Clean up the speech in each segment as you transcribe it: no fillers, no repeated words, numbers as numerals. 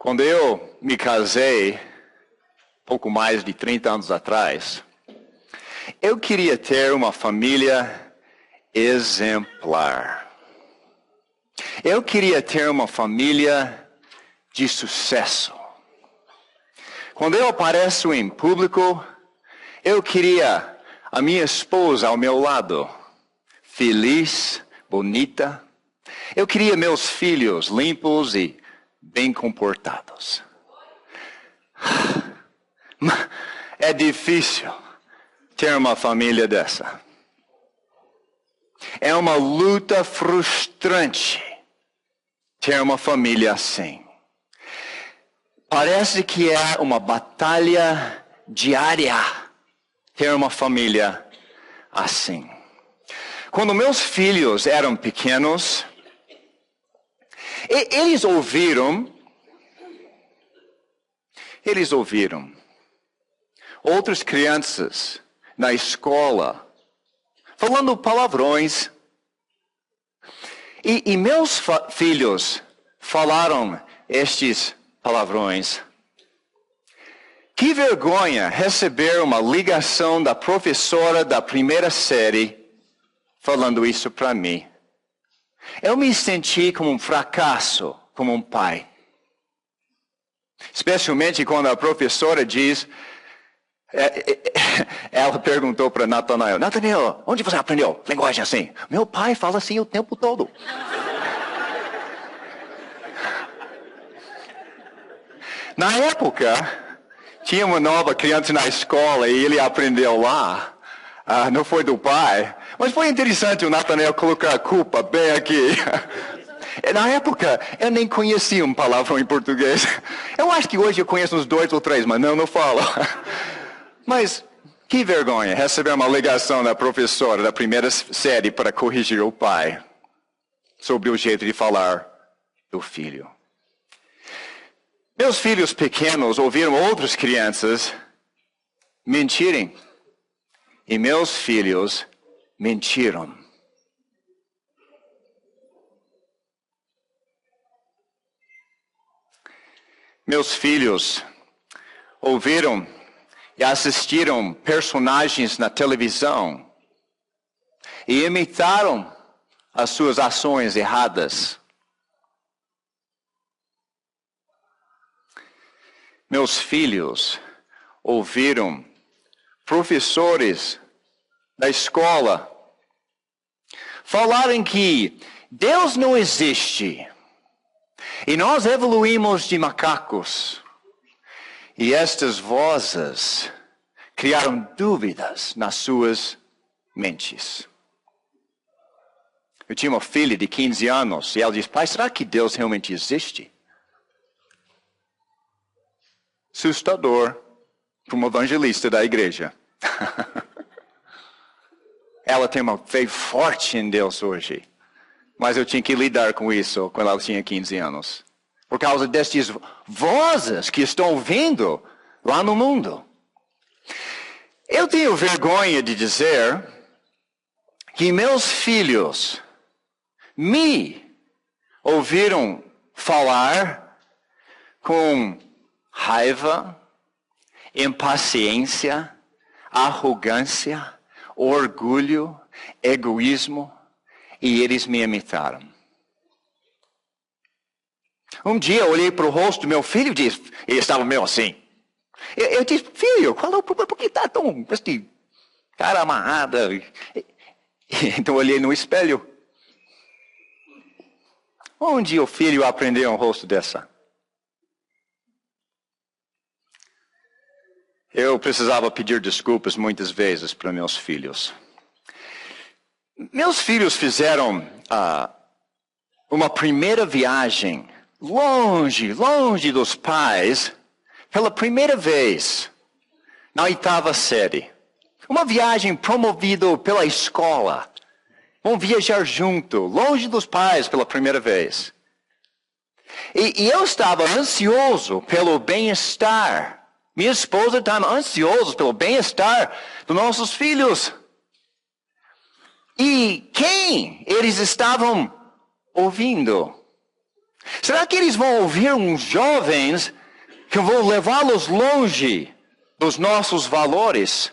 Quando eu me casei, pouco mais de 30 anos atrás, eu queria ter uma família exemplar. Eu queria ter uma família de sucesso. Quando eu apareço em público, eu queria a minha esposa ao meu lado, feliz, bonita. Eu queria meus filhos limpos e bem comportados. É difícil ter uma família dessa. É uma luta frustrante ter uma família assim. Parece que é uma batalha diária ter uma família assim. Quando meus filhos eram pequenos, eles ouviram outras crianças na escola falando palavrões. E meus filhos falaram estes palavrões. Que vergonha receber uma ligação da professora da primeira série falando isso para mim. Eu me senti como um fracasso, como um pai. Especialmente quando a professora diz, ela perguntou para Natanael, Natanael, onde você aprendeu linguagem assim? Meu pai fala assim o tempo todo. Na época, tinha uma nova criança na escola e ele aprendeu lá. Não foi do pai. Mas foi interessante o Natanael colocar a culpa bem aqui. Na época, eu nem conhecia um palavrão em português. Eu acho que hoje eu conheço uns 2 ou 3, mas não falo. Mas que vergonha receber uma ligação da professora da primeira série para corrigir o pai sobre o jeito de falar do filho. Meus filhos pequenos ouviram outras crianças mentirem. E meus filhos mentiram. Meus filhos ouviram e assistiram personagens na televisão e imitaram as suas ações erradas. Meus filhos ouviram professores da escola falarem que Deus não existe e nós evoluímos de macacos. E estas vozes criaram dúvidas nas suas mentes. Eu tinha uma filha de 15 anos e ela disse, pai, será que Deus realmente existe? Assustador para uma evangelista da igreja. Ela tem uma fé forte em Deus hoje. Mas eu tinha que lidar com isso quando ela tinha 15 anos. Por causa destas vozes que estão ouvindo lá no mundo. Eu tenho vergonha de dizer que meus filhos me ouviram falar com raiva, impaciência, arrogância, orgulho, egoísmo, e eles me imitaram. Um dia eu olhei para o rosto do meu filho e disse, ele estava meio assim. Eu disse, filho, qual é o problema? Por que está tão, este cara amarrada? Então eu olhei no espelho. Onde o filho aprendeu um rosto dessa? Eu precisava pedir desculpas muitas vezes para meus filhos. Meus filhos fizeram uma primeira viagem longe dos pais, pela primeira vez, na 8ª série. Uma viagem promovida pela escola. Vão viajar junto, longe dos pais pela primeira vez. E eu estava ansioso pelo bem-estar. Minha esposa estava ansiosa pelo bem-estar dos nossos filhos. E quem eles estavam ouvindo? Será que eles vão ouvir uns jovens que vão levá-los longe dos nossos valores?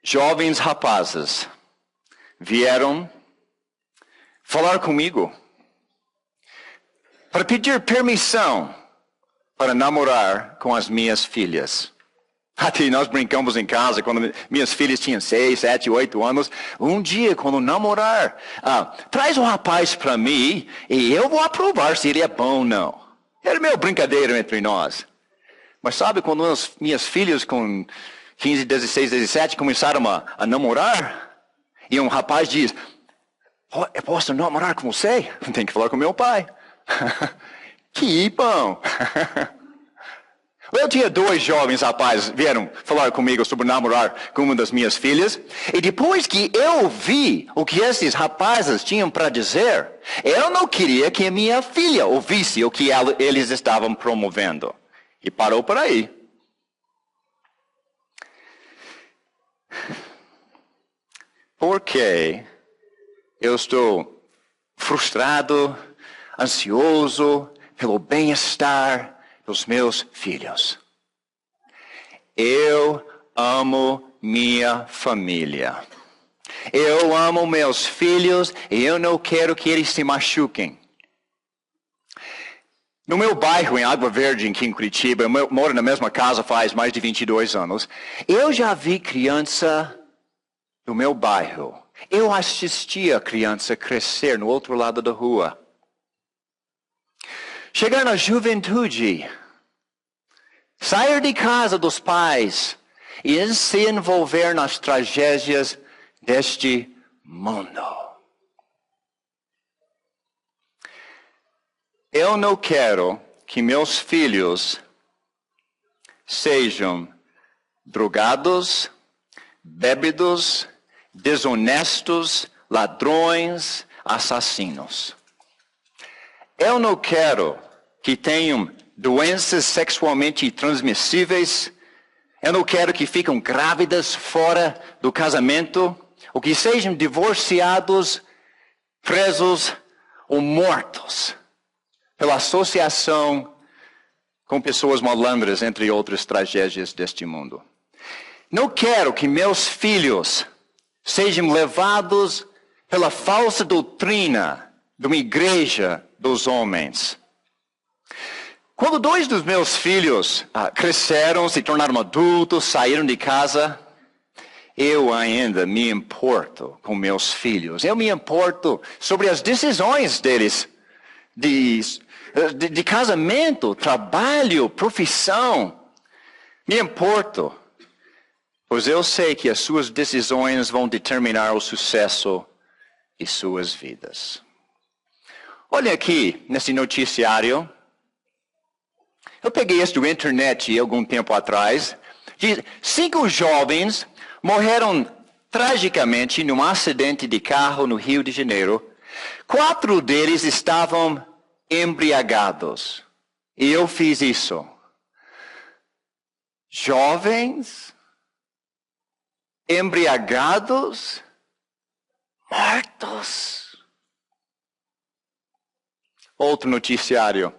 Jovens rapazes vieram falar comigo para pedir permissão para namorar com as minhas filhas. Até nós brincamos em casa quando minhas filhas tinham 6, 7, 8 anos. Um dia, quando namorar, traz um rapaz para mim e eu vou aprovar se ele é bom ou não. Era meio brincadeira entre nós. Mas sabe, quando as minhas filhas com 15, 16, 17 começaram a namorar, e um rapaz diz, eu posso namorar com você? Tem que falar com meu pai. Que bom! Eu tinha 2 jovens rapazes que vieram falar comigo sobre namorar com uma das minhas filhas. E depois que eu vi o que esses rapazes tinham para dizer, eu não queria que a minha filha ouvisse o que eles estavam promovendo. E parou por aí. Porque eu estou frustrado, ansioso pelo bem-estar dos meus filhos. Eu amo minha família. Eu amo meus filhos e eu não quero que eles se machuquem. No meu bairro, em Água Verde, aqui em Curitiba, eu moro na mesma casa faz mais de 22 anos. Eu já vi criança do meu bairro. Eu assisti a criança crescer no outro lado da rua. Chegar na juventude, sair de casa dos pais e se envolver nas tragédias deste mundo. Eu não quero que meus filhos sejam drogados, bêbados, desonestos, ladrões, assassinos. Eu não quero que tenham doenças sexualmente transmissíveis. Eu não quero que fiquem grávidas fora do casamento, ou que sejam divorciados, presos ou mortos pela associação com pessoas malandras, entre outras tragédias deste mundo. Não quero que meus filhos sejam levados pela falsa doutrina de uma igreja dos homens. Quando 2 dos meus filhos cresceram, se tornaram adultos, saíram de casa, eu ainda me importo com meus filhos. Eu me importo sobre as decisões deles de casamento, trabalho, profissão. Me importo, pois eu sei que as suas decisões vão determinar o sucesso de suas vidas. Olha aqui nesse noticiário. Eu peguei isso da internet algum tempo atrás. 5 jovens morreram tragicamente num acidente de carro no Rio de Janeiro. 4 deles estavam embriagados. E eu fiz isso. Jovens, embriagados, mortos. Outro noticiário.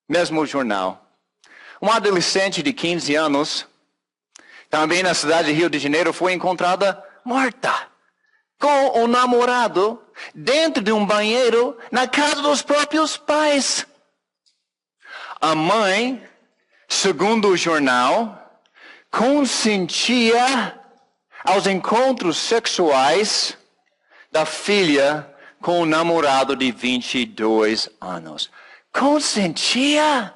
Mesmo jornal. Uma adolescente de 15 anos, também na cidade de Rio de Janeiro, foi encontrada morta, com o namorado, dentro de um banheiro, na casa dos próprios pais. A mãe, segundo o jornal, consentia aos encontros sexuais da filha com o namorado de 22 anos. Consentia?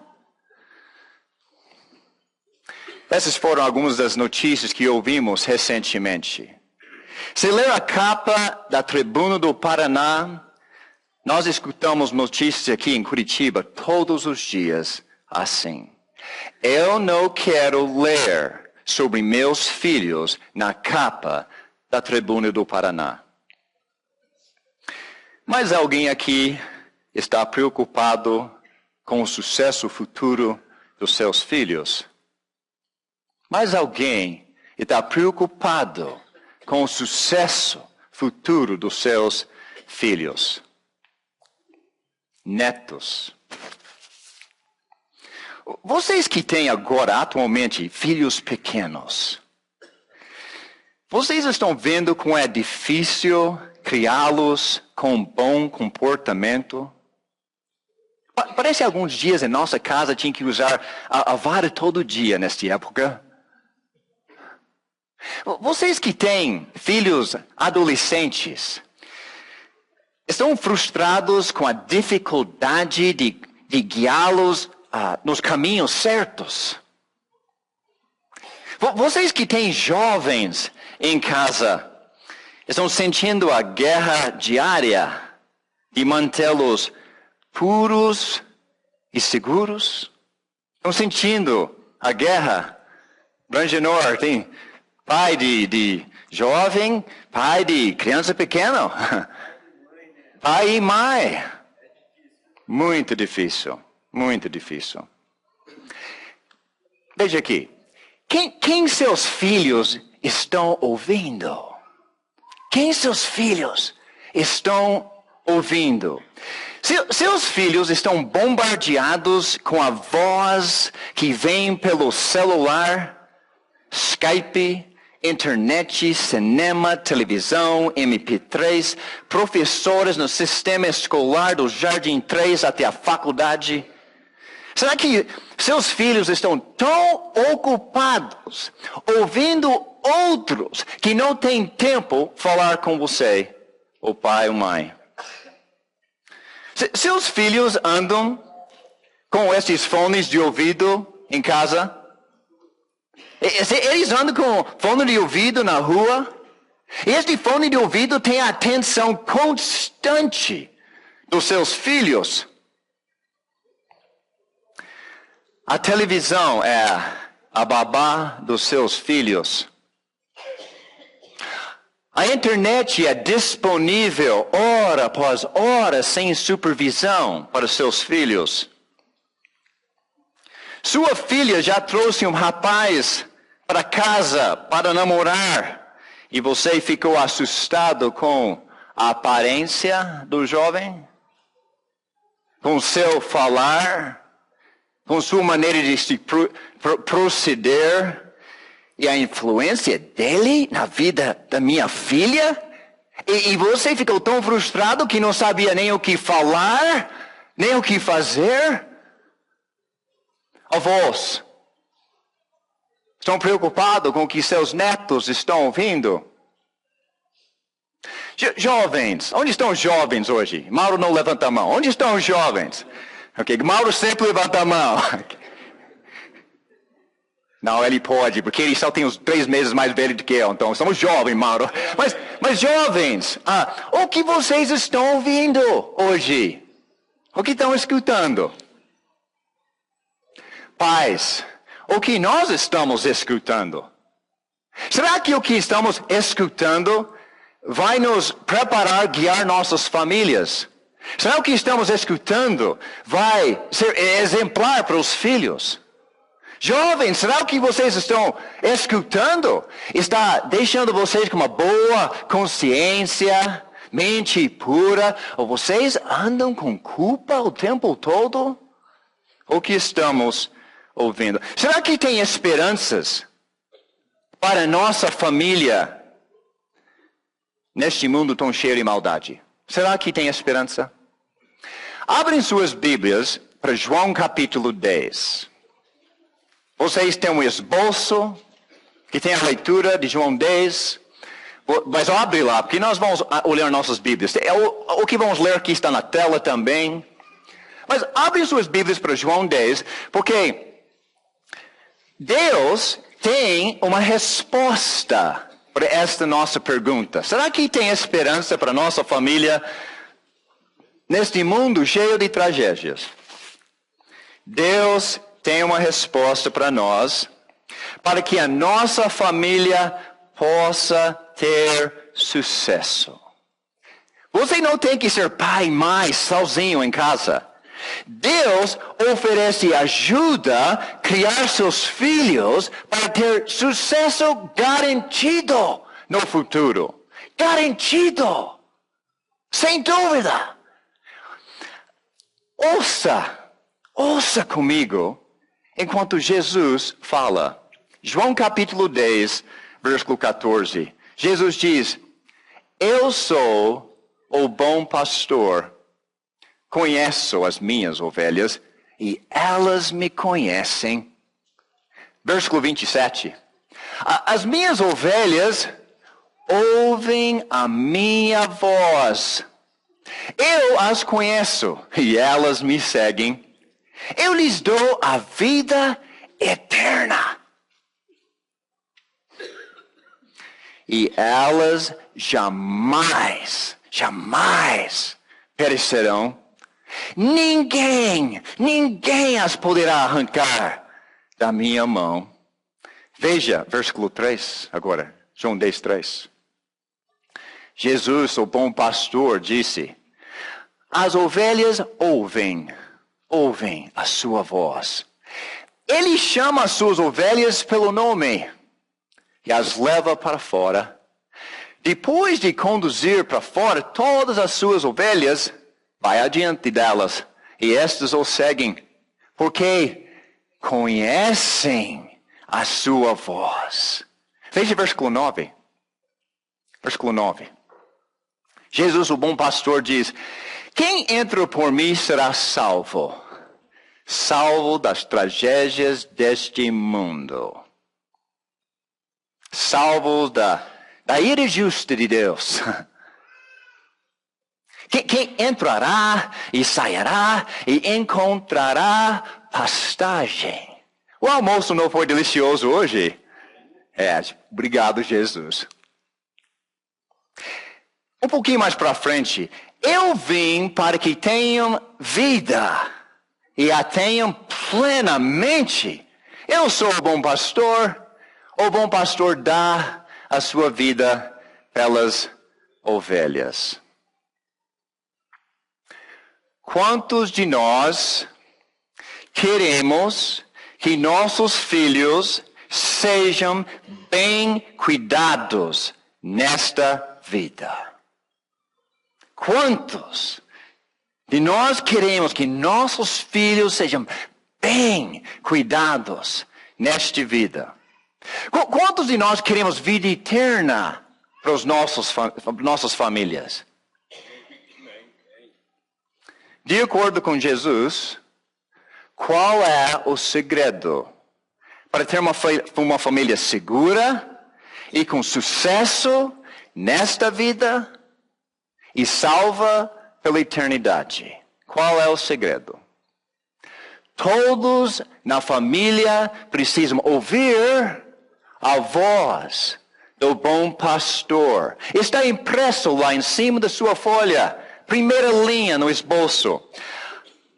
Essas foram algumas das notícias que ouvimos recentemente. Se ler a capa da Tribuna do Paraná, nós escutamos notícias aqui em Curitiba todos os dias assim. Eu não quero ler sobre meus filhos na capa da Tribuna do Paraná. Mas alguém aqui está preocupado com o sucesso futuro dos seus filhos? Mas alguém está preocupado com o sucesso futuro dos seus filhos, netos. Vocês que têm agora, atualmente, filhos pequenos, vocês estão vendo como é difícil criá-los com um bom comportamento? Parece alguns dias em nossa casa tinha que usar a vara todo dia nesta época. Vocês que têm filhos adolescentes, estão frustrados com a dificuldade de guiá-los nos caminhos certos? Vocês que têm jovens em casa, estão sentindo a guerra diária de mantê-los puros e seguros? Estão sentindo a guerra? Brangenor tem pai de jovem, pai de criança pequena, pai e mãe. Muito difícil, muito difícil. Veja aqui, quem seus filhos estão ouvindo? Quem seus filhos estão ouvindo? Seus filhos estão bombardeados com a voz que vem pelo celular, Skype, internet, cinema, televisão, MP3, professores no sistema escolar do Jardim 3 até a faculdade. Será que seus filhos estão tão ocupados ouvindo outros que não têm tempo falar com você, o pai ou mãe? Seus filhos andam com esses fones de ouvido em casa? Eles andam com fone de ouvido na rua? Este fone de ouvido tem a atenção constante dos seus filhos. A televisão é a babá dos seus filhos. A internet é disponível hora após hora sem supervisão para seus filhos. Sua filha já trouxe um rapaz para casa para namorar e você ficou assustado com a aparência do jovem? Com seu falar? Com sua maneira de se proceder? E a influência dele na vida da minha filha? E você ficou tão frustrado que não sabia nem o que falar, nem o que fazer? Avós, estão preocupados com o que seus netos estão ouvindo? Jovens, onde estão os jovens hoje? Mauro não levanta a mão. Onde estão os jovens? Ok, Mauro sempre levanta a mão. Não, ele pode, porque ele só tem uns 3 meses mais velho do que eu, então somos jovens, Mauro. Mas jovens, o que vocês estão ouvindo hoje? O que estão escutando? Pais, o que nós estamos escutando? Será que o que estamos escutando vai nos preparar, guiar nossas famílias? Será que o que estamos escutando vai ser exemplar para os filhos? Jovens, será que o que vocês estão escutando está deixando vocês com uma boa consciência, mente pura? Ou vocês andam com culpa o tempo todo? O que estamos ouvindo? Será que tem esperanças para nossa família neste mundo tão cheio de maldade? Será que tem esperança? Abrem suas Bíblias para João capítulo 10. Vocês têm um esboço que tem a leitura de João 10. Mas abre lá, porque nós vamos olhar nossas Bíblias. O que vamos ler aqui está na tela também. Mas abrem suas Bíblias para João 10, porque Deus tem uma resposta para esta nossa pergunta. Será que tem esperança para nossa família neste mundo cheio de tragédias? Deus tem uma resposta para nós, para que a nossa família possa ter sucesso. Você não tem que ser pai e mãe sozinho em casa. Deus oferece ajuda a criar seus filhos para ter sucesso garantido no futuro. Garantido. Sem dúvida. Ouça comigo enquanto Jesus fala. João capítulo 10, versículo 14. Jesus diz: eu sou o bom pastor. Conheço as minhas ovelhas e elas me conhecem. Versículo 27. As minhas ovelhas ouvem a minha voz. Eu as conheço e elas me seguem. Eu lhes dou a vida eterna. E elas jamais perecerão. Ninguém as poderá arrancar da minha mão. Veja, versículo 3 agora, João 10, 3. Jesus, o bom pastor, disse: as ovelhas ouvem a sua voz. Ele chama as suas ovelhas pelo nome e as leva para fora. Depois de conduzir para fora todas as suas ovelhas, vai adiante delas e estas o seguem, porque conhecem a sua voz. Veja versículo 9. Versículo 9. Jesus, o bom pastor, diz: quem entra por mim será salvo. Salvo das tragédias deste mundo. Salvo da ira justa de Deus. Quem entrará e sairá e encontrará pastagem. O almoço não foi delicioso hoje? Obrigado, Jesus. Um pouquinho mais para frente. Eu vim para que tenham vida e a tenham plenamente. Eu sou o bom pastor. O bom pastor dá a sua vida pelas ovelhas. Quantos de nós queremos que nossos filhos sejam bem cuidados nesta vida? Quantos de nós queremos que nossos filhos sejam bem cuidados nesta vida? Quantos de nós queremos vida eterna para as nossas famílias? De acordo com Jesus, qual é o segredo para ter uma família segura e com sucesso nesta vida e salva pela eternidade? Qual é o segredo? Todos na família precisam ouvir a voz do bom pastor. Está impresso lá em cima da sua folha, primeira linha no esboço.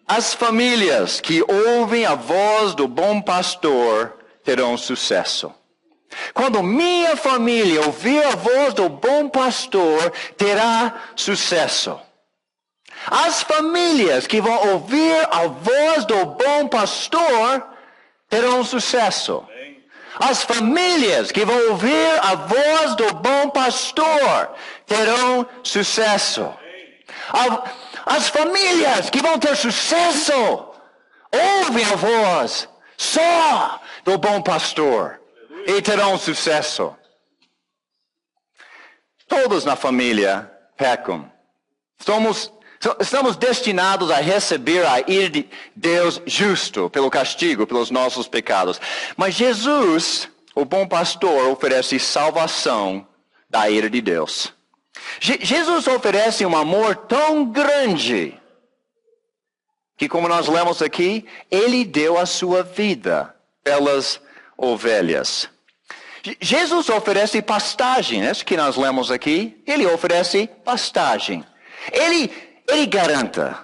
As famílias que ouvem a voz do bom pastor terão sucesso. Quando minha família ouvir a voz do bom pastor, terá sucesso. As famílias que vão ouvir a voz do bom pastor terão sucesso. As famílias que vão ouvir a voz do bom pastor terão sucesso. As famílias que vão ter sucesso ouvem a voz só do bom pastor e terão sucesso. Todos na família pecam. Estamos destinados a receber a ira de Deus justo pelo castigo, pelos nossos pecados. Mas Jesus, o bom pastor, oferece salvação da ira de Deus. Jesus oferece um amor tão grande que, como nós lemos aqui, Ele deu a sua vida pelas ovelhas. Jesus oferece pastagem, é isso que nós lemos aqui. Ele oferece pastagem. Ele garanta,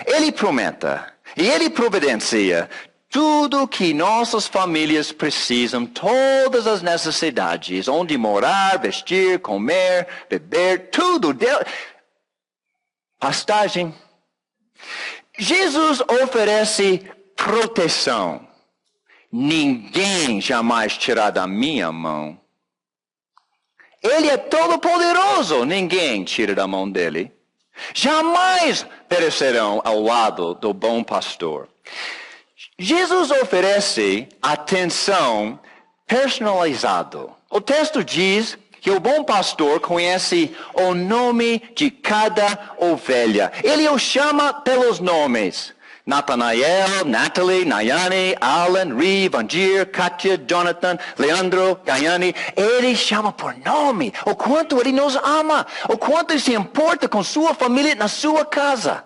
Ele prometa e Ele providencia tudo que nossas famílias precisam, todas as necessidades, onde morar, vestir, comer, beber, tudo. Pastagem. Jesus oferece proteção. Ninguém jamais tirará da minha mão. Ele é todo poderoso, ninguém tira da mão dele. Jamais perecerão ao lado do bom pastor. Jesus oferece atenção personalizada. O texto diz que o bom pastor conhece o nome de cada ovelha. Ele o chama pelos nomes. Nathanael, Natalie, Nayane, Alan, Ri, Vandir, Katia, Jonathan, Leandro, Gaiane. Ele chama por nome. O quanto ele nos ama. O quanto ele se importa com sua família na sua casa.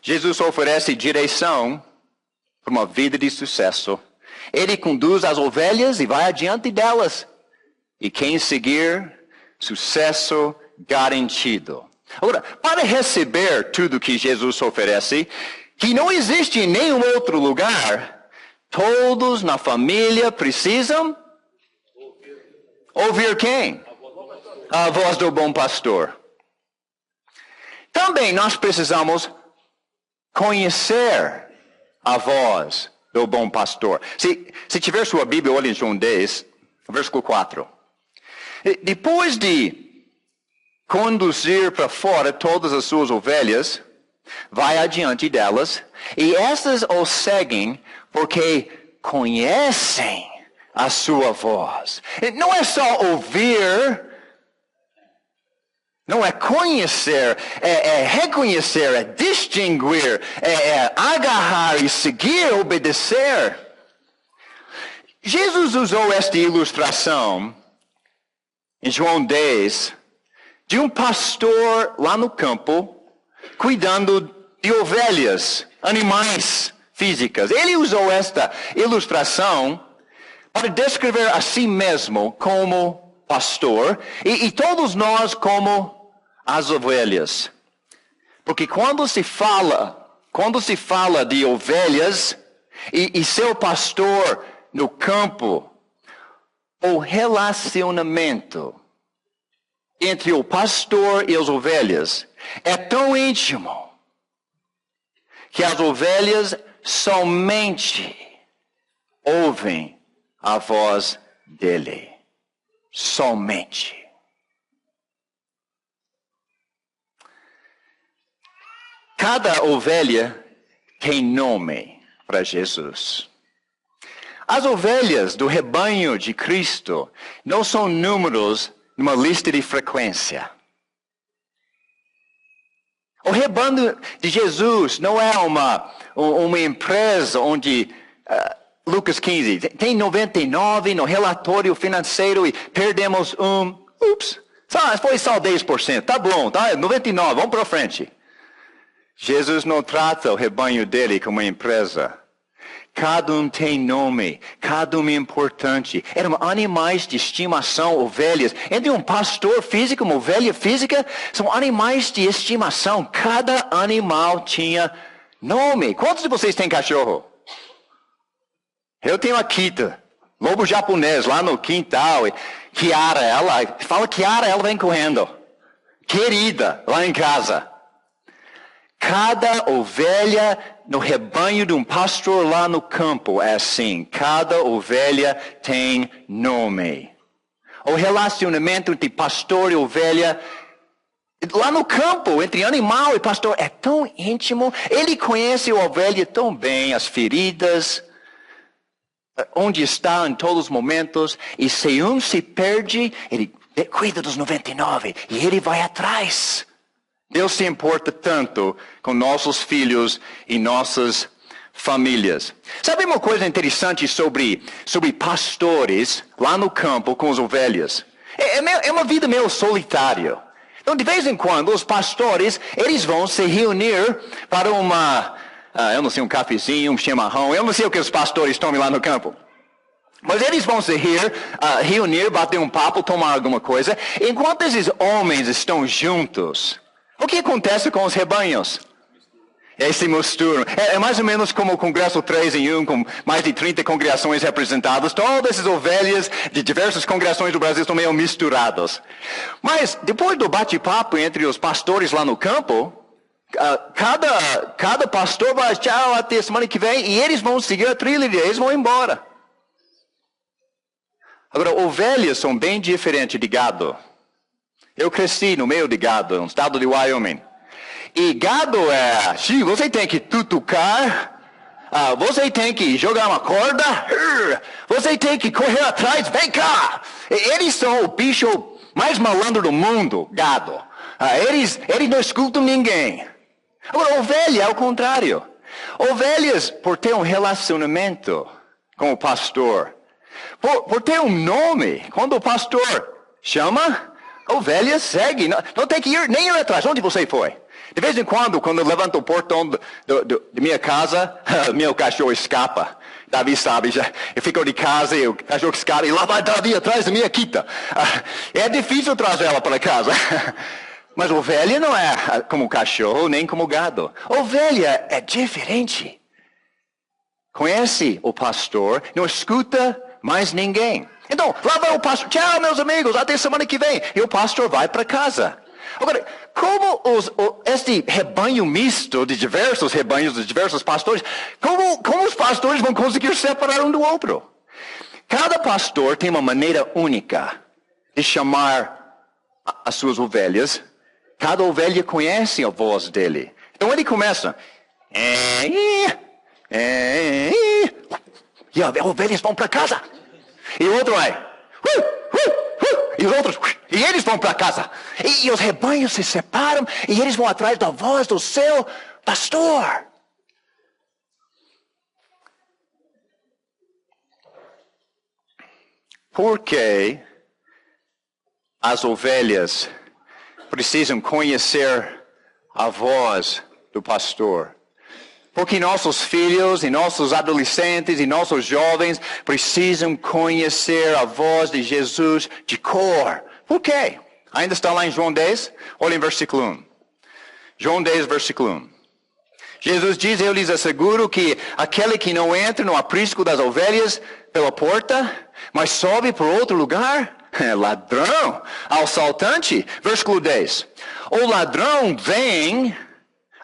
Jesus oferece direção para uma vida de sucesso. Ele conduz as ovelhas e vai adiante delas. E quem seguir, sucesso garantido. Agora, para receber tudo que Jesus oferece, que não existe em nenhum outro lugar, todos na família precisam ouvir quem? A voz do bom pastor. Também nós precisamos conhecer a voz do bom pastor. Se tiver sua Bíblia, olhe em João 10, versículo 4. Depois de conduzir para fora todas as suas ovelhas, vai adiante delas, e essas o seguem porque conhecem a sua voz. Não é só ouvir, não é conhecer, é reconhecer, é distinguir, é agarrar e seguir, obedecer. Jesus usou esta ilustração em João 10, de um pastor lá no campo, cuidando de ovelhas, animais físicas. Ele usou esta ilustração para descrever a si mesmo como pastor e todos nós como as ovelhas. Porque quando se fala de ovelhas e seu pastor no campo, o relacionamento entre o pastor e as ovelhas é tão íntimo que as ovelhas somente ouvem a voz dele. Somente. Cada ovelha tem nome para Jesus. As ovelhas do rebanho de Cristo não são números numa lista de frequência. O rebanho de Jesus não é uma empresa onde, Lucas 15, tem 99 no relatório financeiro e perdemos foi só 10%, tá bom, tá? 99, vamos para frente. Jesus não trata o rebanho dele como uma empresa. Cada um tem nome, cada um é importante. Eram animais de estimação, ovelhas. Entre um pastor físico e uma ovelha física, são animais de estimação. Cada animal tinha nome. Quantos de vocês têm cachorro? Eu tenho a Kita, lobo japonês, lá no quintal. E Kiara, ela vem correndo. Querida, lá em casa. Cada ovelha no rebanho de um pastor lá no campo é assim. Cada ovelha tem nome. O relacionamento entre pastor e ovelha lá no campo, entre animal e pastor, é tão íntimo. Ele conhece a ovelha tão bem, as feridas, onde está em todos os momentos. E se um se perde, ele cuida dos 99 e ele vai atrás. Deus se importa tanto com nossos filhos e nossas famílias. Sabe uma coisa interessante sobre pastores lá no campo com as ovelhas? É uma vida meio solitária. Então, de vez em quando, os pastores, eles vão se reunir para eu não sei, um cafezinho, um chimarrão. Eu não sei o que os pastores tomam lá no campo. Mas eles vão se reunir, bater um papo, tomar alguma coisa. Enquanto esses homens estão juntos, o que acontece com os rebanhos? Eles se misturam. É mais ou menos como o Congresso 3 em 1, com mais de 30 congregações representadas. Todas essas ovelhas de diversas congregações do Brasil estão meio misturadas. Mas depois do bate-papo entre os pastores lá no campo, cada pastor vai, tchau, até semana que vem, e eles vão seguir a trilha e eles vão embora. Agora, ovelhas são bem diferentes de gado. Eu cresci no meio de gado, no estado de Wyoming. E gado você tem que tutucar, você tem que jogar uma corda, você tem que correr atrás, vem cá. Eles são o bicho mais malandro do mundo, gado. Eles não escutam ninguém. Agora, ovelha é o contrário. Ovelhas, por ter um relacionamento com o pastor, por ter um nome, quando o pastor chama, a ovelha segue. Não tem que nem ir atrás. Onde você foi? De vez em quando eu levanto o portão de minha casa, meu cachorro escapa. Davi sabe, eu fico de casa e o cachorro escapa e lá vai Davi atrás da minha quita. É difícil trazer ela para casa. Mas ovelha não é como cachorro, nem como gado. Ovelha é diferente. Conhece o pastor, não escuta mais ninguém. Então, lá vai o pastor. Tchau, meus amigos, até semana que vem. E o pastor vai para casa. Agora, como este rebanho misto de diversos rebanhos, de diversos pastores, como os pastores vão conseguir separar um do outro? Cada pastor tem uma maneira única de chamar as suas ovelhas. Cada ovelha conhece a voz dele. Então ele começa. E as ovelhas vão para casa. E o outro vai. E os outros. E eles vão para casa. E os rebanhos se separam. E eles vão atrás da voz do seu pastor. Por que as ovelhas precisam conhecer a voz do pastor? Porque nossos filhos e nossos adolescentes e nossos jovens precisam conhecer a voz de Jesus de cor. Por quê? Ainda está lá em João 10? Olha em versículo 1. João 10, versículo 1. Jesus diz, eu lhes asseguro que aquele que não entra no aprisco das ovelhas pela porta, mas sobe por outro lugar, é ladrão, assaltante. Versículo 10. O ladrão vem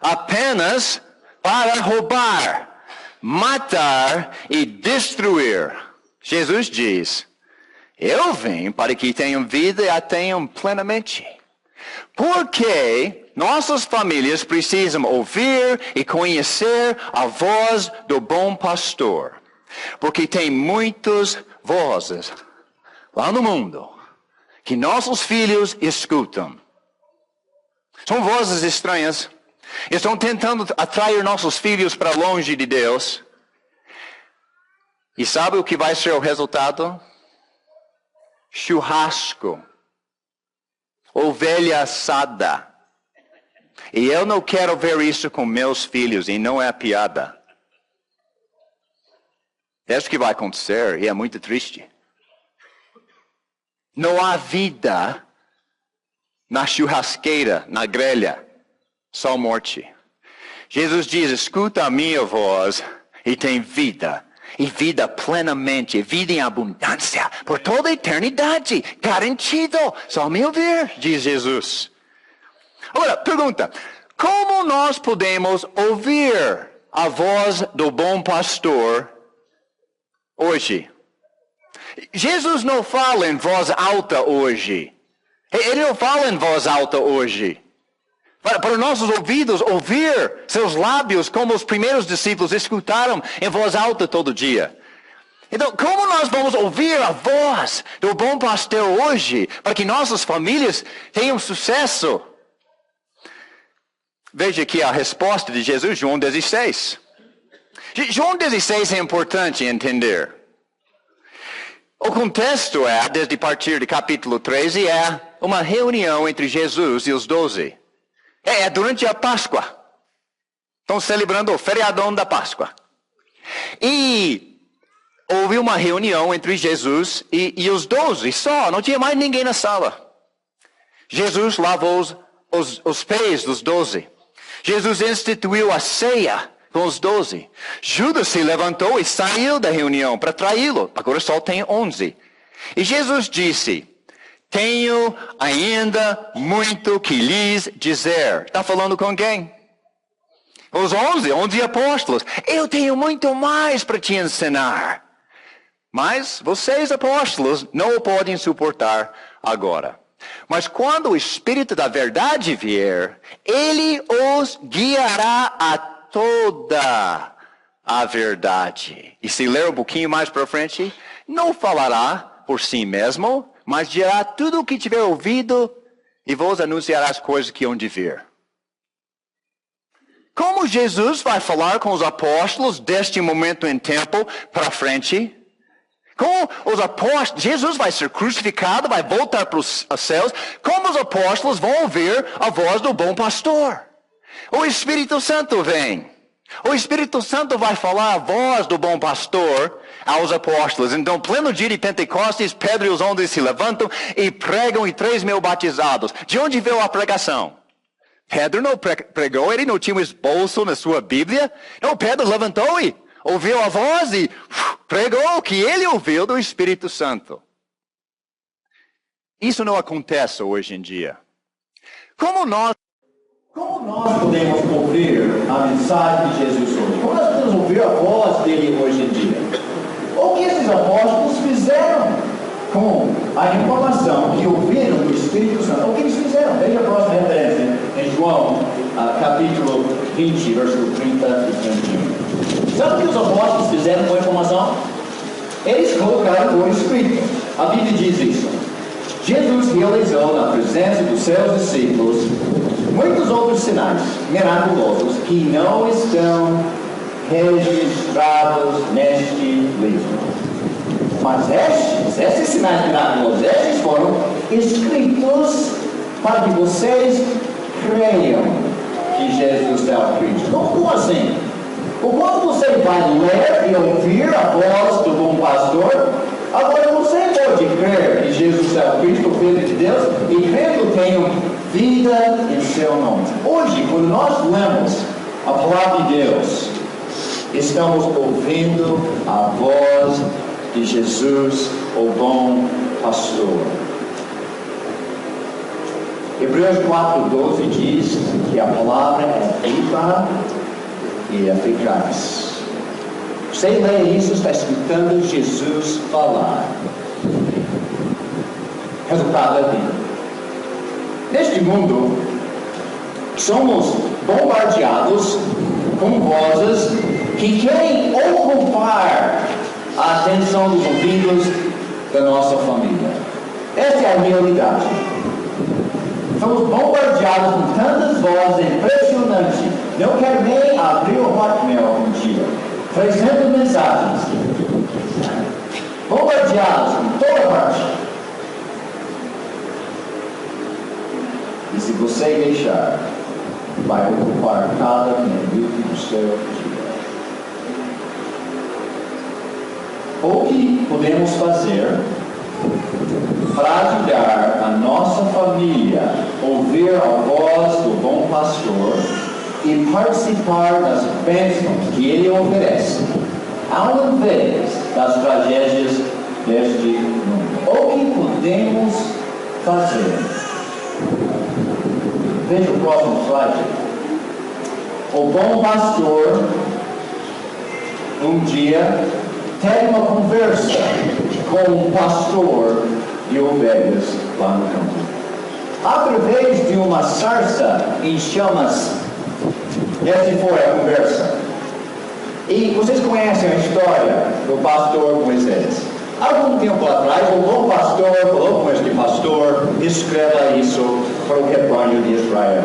apenas para roubar, matar e destruir. Jesus diz, eu venho para que tenham vida e a tenham plenamente. Porque nossas famílias precisam ouvir e conhecer a voz do bom pastor. Porque tem muitas vozes lá no mundo que nossos filhos escutam. São vozes estranhas. Estão tentando atrair nossos filhos para longe de Deus. E sabe o que vai ser o resultado? Churrasco. Ovelha assada. E eu não quero ver isso com meus filhos, e não é piada. É isso que vai acontecer, e é muito triste. Não há vida na churrasqueira, na grelha. Só morte. Jesus diz, escuta a minha voz e tem vida. E vida plenamente, vida em abundância, por toda a eternidade. Garantido. Só me ouvir, diz Jesus. Agora, pergunta. Como nós podemos ouvir a voz do bom pastor hoje? Jesus não fala em voz alta hoje. Ele não fala em voz alta hoje. Para nossos ouvidos, ouvir seus lábios como os primeiros discípulos escutaram em voz alta todo dia. Então, como nós vamos ouvir a voz do bom pastor hoje para que nossas famílias tenham sucesso? Veja aqui a resposta de Jesus, João 16. João 16 é importante entender. O contexto desde partir de capítulo 13, é uma reunião entre Jesus e os 12. É durante a Páscoa. Estão celebrando o feriadão da Páscoa. E houve uma reunião entre Jesus e os 12 só. Não tinha mais ninguém na sala. Jesus lavou os pés dos 12. Jesus instituiu a ceia com os 12. Judas se levantou e saiu da reunião para traí-lo. Agora só tem 11. E Jesus disse, tenho ainda muito que lhes dizer. Está falando com quem? Os 11 apóstolos. Eu tenho muito mais para te ensinar. Mas vocês, apóstolos, não o podem suportar agora. Mas quando o Espírito da verdade vier, ele os guiará a toda a verdade. E se ler um pouquinho mais para frente, não falará por si mesmo, mas dirá tudo o que tiver ouvido e vos anunciará as coisas que hão de vir. Como Jesus vai falar com os apóstolos deste momento em tempo para frente? Como os apóstolos, Jesus vai ser crucificado, vai voltar para os céus. Como os apóstolos vão ouvir a voz do bom pastor? O Espírito Santo vem. O Espírito Santo vai falar a voz do bom pastor aos apóstolos. Então, pleno dia de Pentecostes, Pedro e os 11 se levantam e pregam e 3.000 batizados. De onde veio a pregação? Pedro não pregou, ele não tinha um esboço na sua Bíblia. Não, Pedro levantou e ouviu a voz e pregou o que ele ouviu do Espírito Santo. Isso não acontece hoje em dia. Como nós podemos ouvir a mensagem de Jesus hoje? Como nós podemos ouvir a voz dele hoje em dia? O que esses apóstolos fizeram com a informação que ouviram do Espírito Santo? O que eles fizeram? Veja a próxima referência, em João, capítulo 20, versículo 30 e 31. Sabe o que os apóstolos fizeram com a informação? Eles colocaram por escrito. A Bíblia diz isso. Jesus realizou na presença dos seus discípulos muitos outros sinais miraculosos que não estão registrados neste livro. Mas esses sinais miraculosos, esses foram escritos para que vocês creiam que Jesus é o Cristo. Como assim? Quando você vai ler e ouvir a voz do bom pastor, agora você pode crer que Jesus é o Cristo, o Filho de Deus, e crendo tenho vida em seu nome. Hoje, quando nós lemos a palavra de Deus, estamos ouvindo a voz de Jesus, o bom pastor. Hebreus 4:12 diz que a palavra é viva e eficaz. Você lê isso, está escutando Jesus falar. Resultado da vida. Neste mundo, somos bombardeados com vozes que querem ocupar a atenção dos ouvidos da nossa família. Esta é a realidade. Somos bombardeados com tantas vozes impressionantes. Não quero nem abrir o Hotmail um dia. 300 mensagens. Bombardeados em toda parte. E se você deixar, vai ocupar cada minuto do seu dia. O que podemos fazer para ajudar a nossa família a ouvir a voz do bom pastor e participar das bênçãos que ele oferece, ao invés das tragédias deste mundo? O que podemos fazer? Veja o próximo slide. O bom pastor, um dia, teve uma conversa com um pastor de ovelhas lá no campo. Através de uma sarça em chamas, essa foi a conversa. E vocês conhecem a história do pastor Moisés. Algum tempo atrás, o bom pastor falou com este pastor: escreva isso para o rebanho de Israel,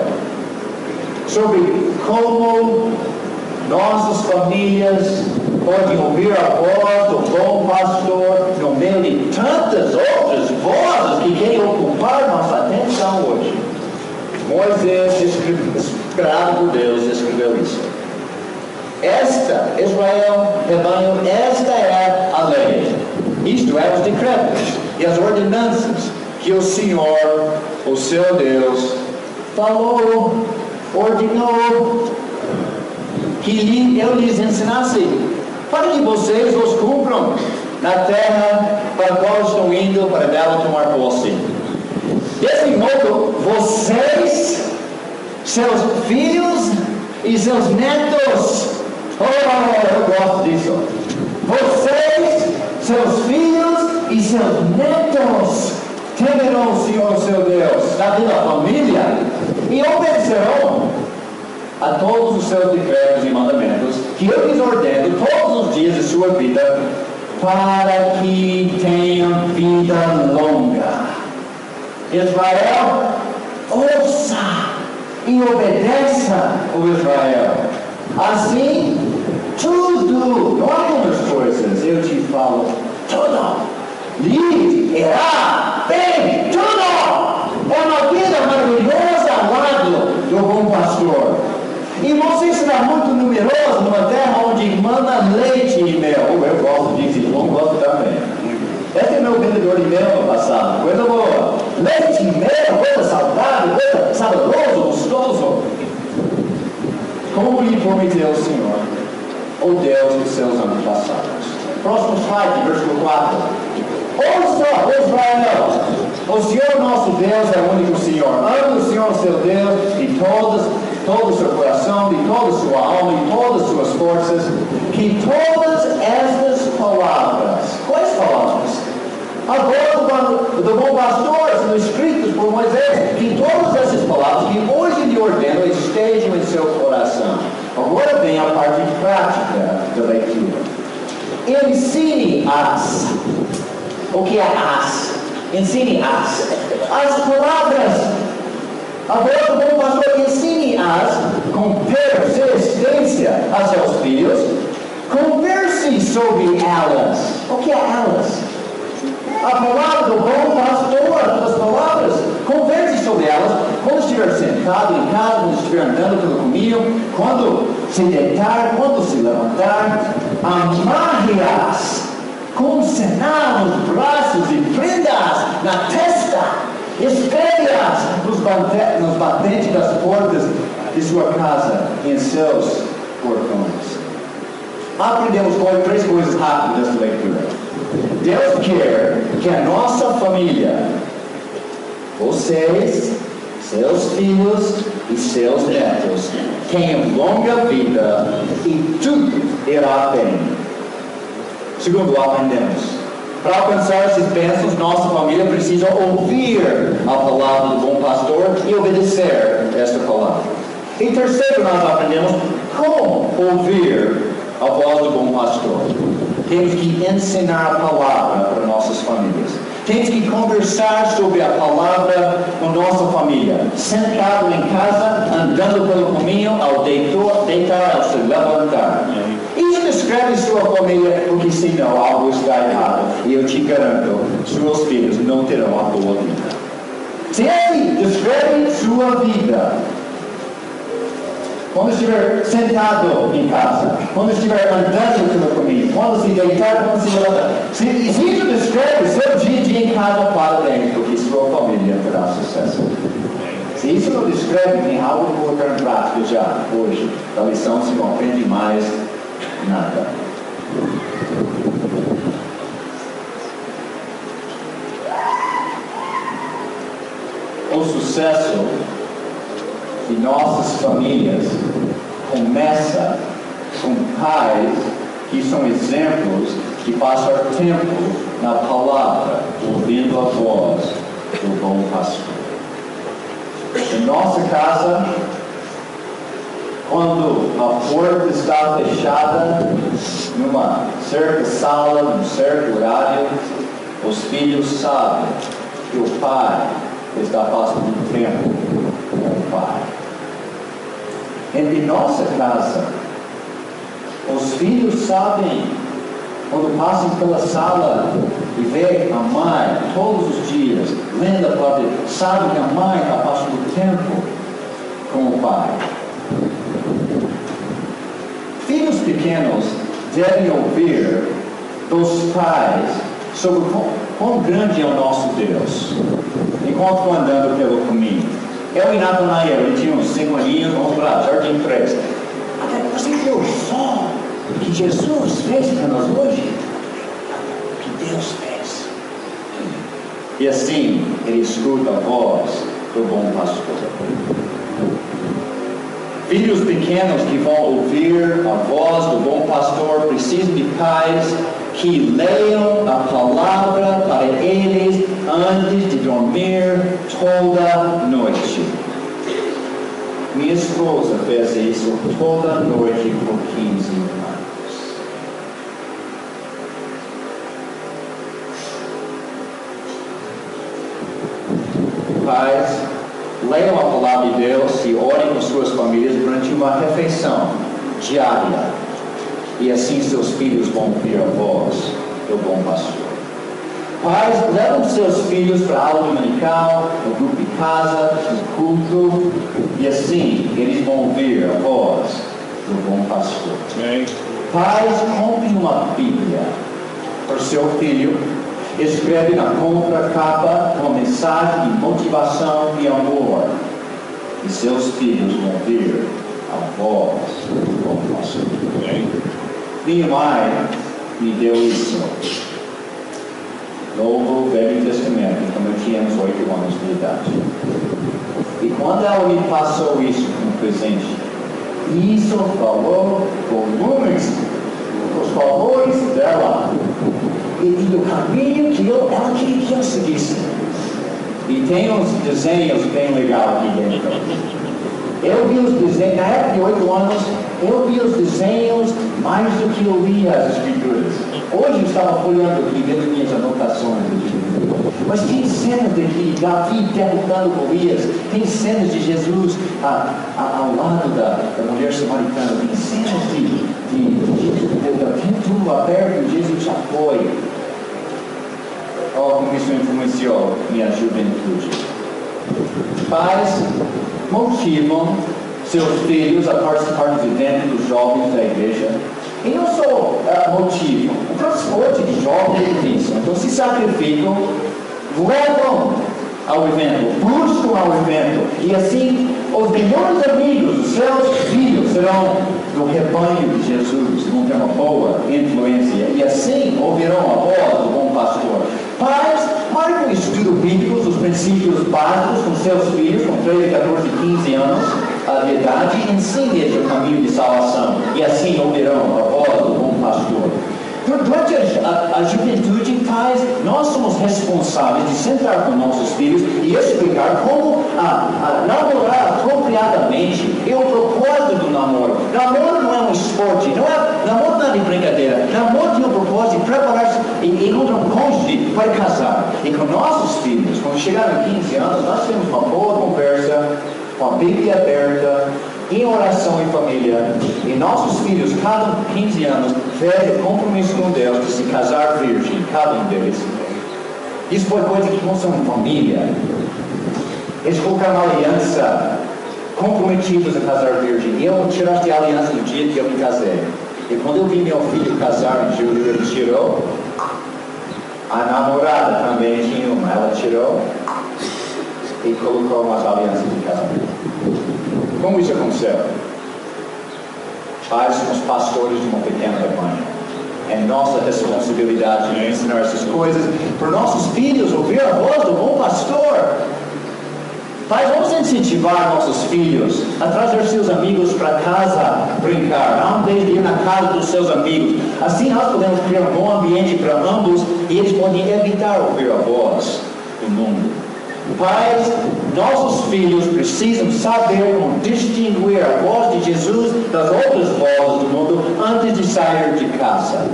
sobre como nossas famílias podem ouvir a voz do bom pastor no meio de tantas outras vozes que querem ocupar nossa atenção hoje. Moisés, inspirado por Deus, escreveu isso. Esta, Israel, rebanho, esta é a lei. Isto é, os decretos e as ordenanças que o Senhor, o seu Deus, falou, ordenou que eu lhes ensinasse, para que vocês os cumpram na terra para a qual estão indo para dela tomar posse. Desse modo, vocês, seus filhos e seus netos, eu gosto disso. Vocês, seus filhos e seus netos temerão o Senhor seu Deus, da vida família, e obedecerão a todos os seus decretos e mandamentos que eu lhes ordeno todos os dias de sua vida, para que tenham vida longa. Israel, ouça e obedeça o Israel. Assim, tudo, não algumas coisas, eu te falo, tudo lhe irá bem, tudo. É uma vida maravilhosa ao lado do bom pastor. E você será muito numeroso numa terra onde mana leite e mel. Eu gosto disso, eu gosto também. Esse é meu vendedor de mel no passado. Coisa boa. Leite e mel, coisa saudável, coisa saboroso, gostoso. Como lhe prometeu o Senhor, o Deus dos seus antepassados. Próximo slide, versículo 4. Ouça, Israel, o Senhor nosso Deus é o único Senhor. Ame o Senhor seu Deus de todo o seu coração, de toda a sua alma, de todas as suas forças. Que todas estas palavras, quais palavras? Agora do bom pastor, sendo escritas por Moisés, que todas essas palavras que hoje lhe ordeno estejam em seu coração. Agora vem a parte prática da leitura. Ensine-as. O que é as? Ensine-as. As palavras. Agora o bom pastor ensine-as com persistência a seus filhos. Converse sobre elas. O que é elas? A palavra do bom pastor, as palavras, converse sobre elas quando estiver sentado em casa, quando estiver andando pelo caminho, quando se deitar, quando se levantar. Amarre-as com um sinal nos braços e prenda-as na testa. Escreve-as nos batentes das portas de sua casa, em seus portões. Aprendemos três coisas rápidas desta leitura. Deus quer que a nossa família, vocês, seus filhos e seus netos, tenham longa vida e tudo irá bem. Segundo, aprendemos. Para alcançar esses bênçãos, nossa família precisa ouvir a palavra do bom pastor e obedecer esta palavra. E terceiro, nós aprendemos como ouvir a voz do bom pastor. Temos que ensinar a palavra para nossas famílias. Temos que conversar sobre a palavra com nossa família. Sentado em casa, andando pelo caminho, ao deitar, ao se levantar. Isso descreve sua família, porque senão algo está errado. E eu te garanto, seus filhos não terão a boa vida. Se ele descreve sua vida, quando estiver sentado em casa, quando estiver andando pelo caminho, quando se deitar, quando se levantar. Se isso descreve seu dia a dia em casa, parabéns, porque sua família terá sucesso. Se isso não descreve, tem algo que colocar em prática já, hoje. Da lição se não aprende mais nada. O sucesso de nossas famílias começa com pais que são exemplos de passar tempo na palavra, ouvindo a voz do bom pastor. Em nossa casa, quando a porta está fechada, numa certa sala, num certo horário, os filhos sabem que o pai está passando tempo com o pai. Em nossa casa, os filhos sabem, quando passam pela sala e veem a mãe todos os dias, lendo a palavra, sabem que a mãe está passando tempo com o pai. Filhos pequenos devem ouvir dos pais sobre quão grande é o nosso Deus, enquanto estão andando pelo caminho. Eu e Natanael, ele tinha uns 5 aninhos, vamos para Jardim 3. Até você viu o sol que Jesus fez para nós hoje? Que Deus fez. E assim, ele escuta a voz do bom pastor. Filhos pequenos que vão ouvir a voz do bom pastor precisam de pais que leiam a palavra para eles antes de dormir toda noite. Minha esposa fez isso toda noite por 15 anos. Pais, leiam a palavra de Deus e orem com suas famílias durante uma refeição diária. E assim seus filhos vão ouvir a voz do bom pastor. Pais, levam seus filhos para a aula dominical, no grupo de casa, no culto, e assim eles vão ouvir a voz do bom pastor. Pais, comprem uma Bíblia para o seu filho, escreve na capa uma mensagem de motivação e amor, e seus filhos vão ouvir a voz do bom pastor. Minha mãe me deu isso. Novo Velho Testamento, quando eu tinha uns 8 anos de idade. E quando ela me passou isso como presente, isso falou volumes, os favores dela e do caminho que ela queria que eu seguisse. E tem uns desenhos bem legais aqui dentro. Eu vi os desenhos, na época de 8 anos, eu vi os desenhos mais do que eu li as escrituras. Hoje eu estava folheando aqui, vendo minhas anotações. Mas tem cenas de Davi derrotando Golias, tem cenas de Jesus ao lado da mulher samaritana, tem cenas de tudo aberto, Jesus apoia. Olha como isso influenciou minha juventude. Pais motivam seus filhos a participar dos eventos dos jovens da igreja. E não só motivam, o transporte de jovens é difícil. Então se sacrificam, levam ao evento, buscam ao evento. E assim, os melhores amigos, os seus filhos, serão do rebanho de Jesus, vão ter uma boa influência. E assim ouvirão a voz do bom pastor. Pais, marcam estudo bíblico, os princípios básicos com seus filhos, com 13, 14, 15 anos de idade, e ensinem-lhes o caminho de salvação. E assim ouvirão a voz do bom pastor. Durante a juventude, pais, nós somos responsáveis de sentar com nossos filhos e explicar como namorar apropriadamente e o propósito do namoro. Namoro não é um esporte, namoro não é de brincadeira. Namoro tem o propósito de preparar-se e encontrar um cônjuge para casar. E com nossos filhos, quando chegarem a 15 anos, nós temos uma boa conversa, com a Bíblia aberta, em oração em família, e nossos filhos, cada 15 anos, fazem compromisso com Deus de se casar virgem, cada um deles. Isso foi coisa que não são família. Eles colocaram uma aliança, comprometidos a casar virgem. E eu tiraste a aliança no dia que eu me casei. E quando eu vi meu filho casar em julho, ele tirou. A namorada também tinha uma, ela tirou e colocou umas alianças de casamento. Como isso aconteceu? Pais somos pastores de uma pequena rebanho. É nossa responsabilidade de ensinar essas coisas para nossos filhos ouvir a voz do bom pastor. Pais, vamos incentivar nossos filhos a trazer seus amigos para casa brincar, ao invés de ir na casa dos seus amigos. Assim nós podemos criar um bom ambiente para ambos e eles podem evitar ouvir a voz do mundo. Pais, nossos filhos precisam saber como distinguir a voz de Jesus das outras vozes do mundo antes de sair de casa.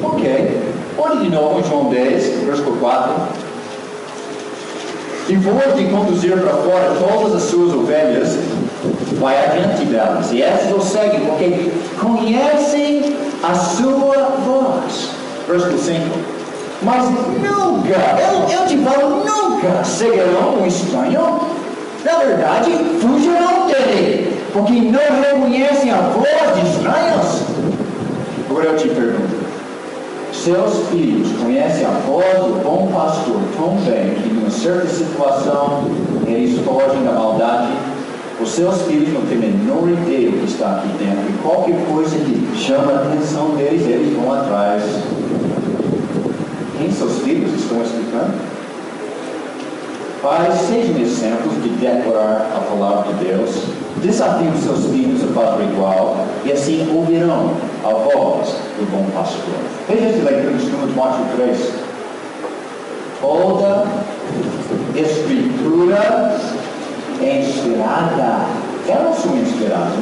Ok, olhe de novo em João 10, versículo 4. Depois de conduzir para fora todas as suas ovelhas, vai adiante delas, e essas o seguem, porque conhecem a sua voz. Versículo 5. Mas nunca, eu te falo, nunca seguirão um estranho. Na verdade, fugirão dele, porque não reconhecem a voz de estranhos. Agora eu te pergunto, seus filhos conhecem a voz do bom pastor tão bem que em uma certa situação eles fogem da maldade? Os seus filhos não têm a menor ideia do que está aqui dentro, e qualquer coisa que chama a atenção deles, eles vão atrás. Quem seus filhos estão explicando? Pais, sejam exemplos de decorar a palavra de Deus, desafiam seus filhos a fazer igual, e assim ouvirão a voz do bom pastor. Veja essa leitura de 2 Timóteo 3. Toda escritura é inspirada. Eu não sou inspirado.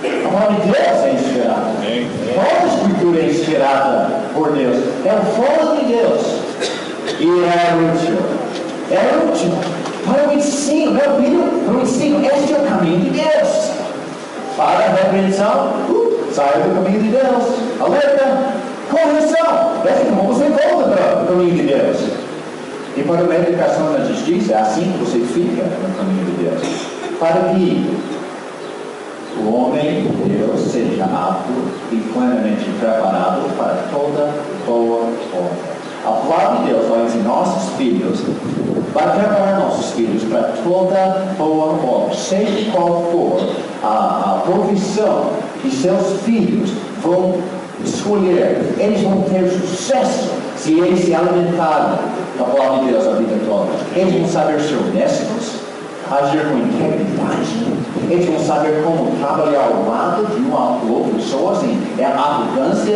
A palavra de Deus é inspirada. Toda escritura é inspirada por Deus. É o fogo de Deus. E é útil. É útil para o ensino, meu filho, para o ensino. Este é o caminho de Deus. Para a repreensão, saia do caminho de Deus. Alerta, correção. Esse como você volta para o caminho de Deus. E para a educação na justiça, é assim que você fica no caminho de Deus. Para que o homem de Deus seja apto e plenamente preparado para toda boa obra. A palavra de Deus vai ensinar nossos filhos, vai preparar nossos filhos para toda boa obra, seja qual for a profissão que seus filhos vão escolher. Eles vão ter sucesso se eles se alimentarem da palavra de Deus a vida toda. Eles vão saber ser honestos, agir com integridade. Eles vão saber como trabalhar ao lado de uma outra pessoa sem arrogância.